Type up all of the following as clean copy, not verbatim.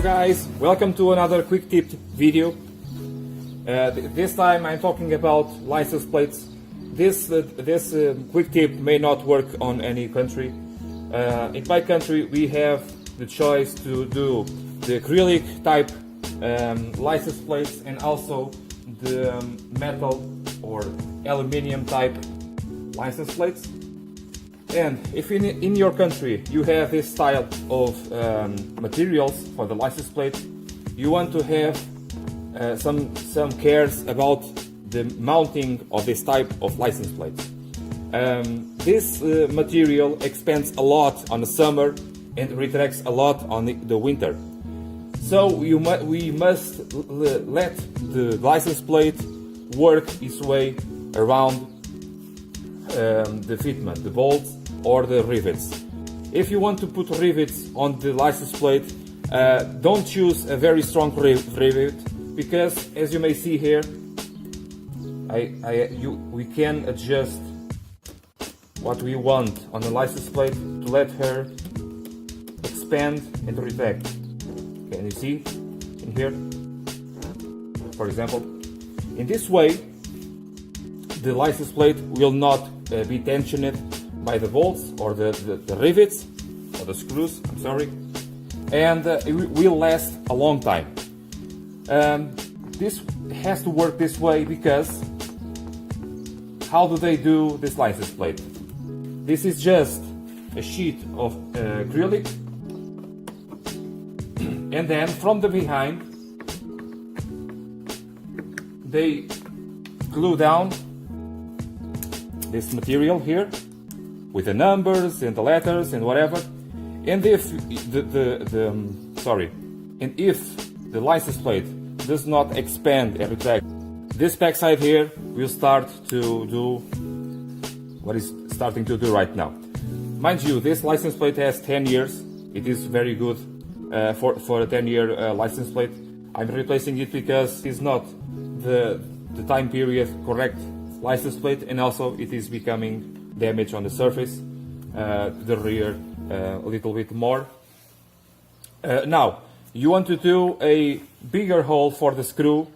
guys, welcome to another quick tip video. This time I'm talking about license plates. This quick tip may not work on any country. In my country we have the choice to do the acrylic type license plates and also the metal or aluminium type license plates. And if in your country you have this style of materials for the license plate, you want to have some cares about the mounting of this type of license plates. This material expands a lot on the summer and retracts a lot on the winter. So we must let the license plate work its way around the fitment, the bolts or the rivets. If you want to put rivets on the license plate, don't choose a very strong rivet, because as you may see here, we can adjust what we want on the license plate to let her expand and retract. Can you see in here? For example, in this way, the license plate will not be tensioned by the bolts or the rivets or the screws, I'm sorry, and it will last a long time. This has to work this way because how do they do this license plate? This is just a sheet of acrylic, and then from the behind they glue down this material here with the numbers and the letters and whatever. And if the license plate does not expand and retract, this backside here will start to do what it's starting to do right now. Mind you, this license plate has 10 years. It is very good for a 10-year license plate. I'm replacing it because it's not the time period correct license plate, and also it is becoming damage on the surface, the rear a little bit more. Now you want to do a bigger hole for the screw,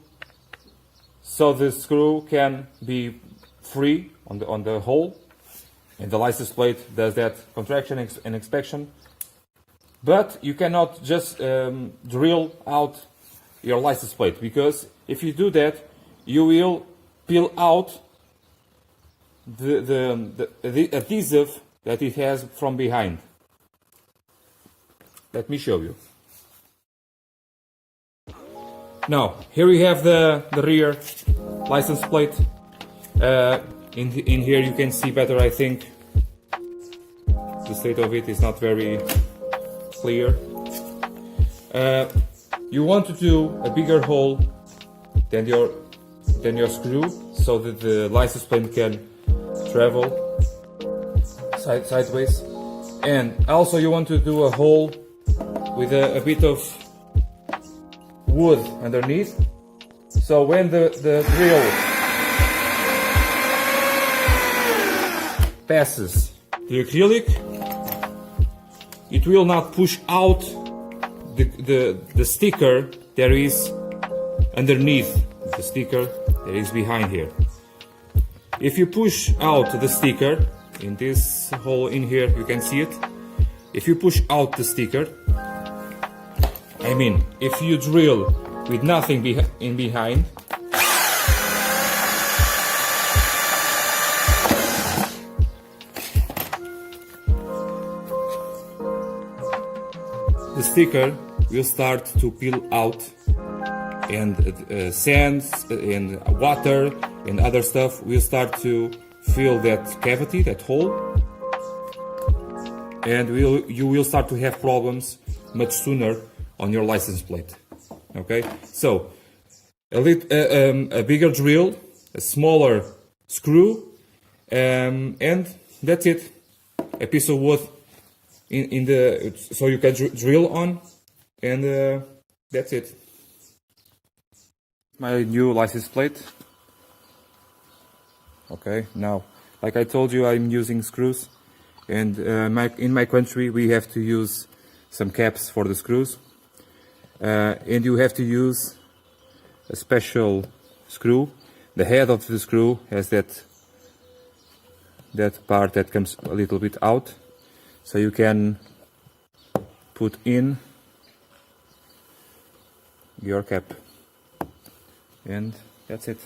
so the screw can be free on the hole, and the license plate does that contraction and expansion. But you cannot just drill out your license plate, because if you do that, you will peel out the adhesive that it has from behind. Let me show you. Now here we have the rear license plate. In here you can see better, I think. The state of it is not very clear. You want to do a bigger hole than your screw, so that the license plate can travel sideways. And also you want to do a hole with a bit of wood underneath, so when the drill passes the acrylic, it will not push out the sticker that is underneath the sticker that is behind here. If you push out the sticker in this hole in here, you can see it. If you push out the sticker, I mean, if you drill with nothing behind, the sticker will start to peel out, and sand and water and other stuff will start to fill that cavity, that hole, and you will start to have problems much sooner on your license plate. Okay, so a bigger drill, a smaller screw, and that's it. A piece of wood so you can drill on, and that's it. My new license plate. Okay, now, like I told you, I'm using screws, and in my country we have to use some caps for the screws. and you have to use a special screw. The head of the screw has that part that comes a little bit out, so you can put in your cap, and that's it.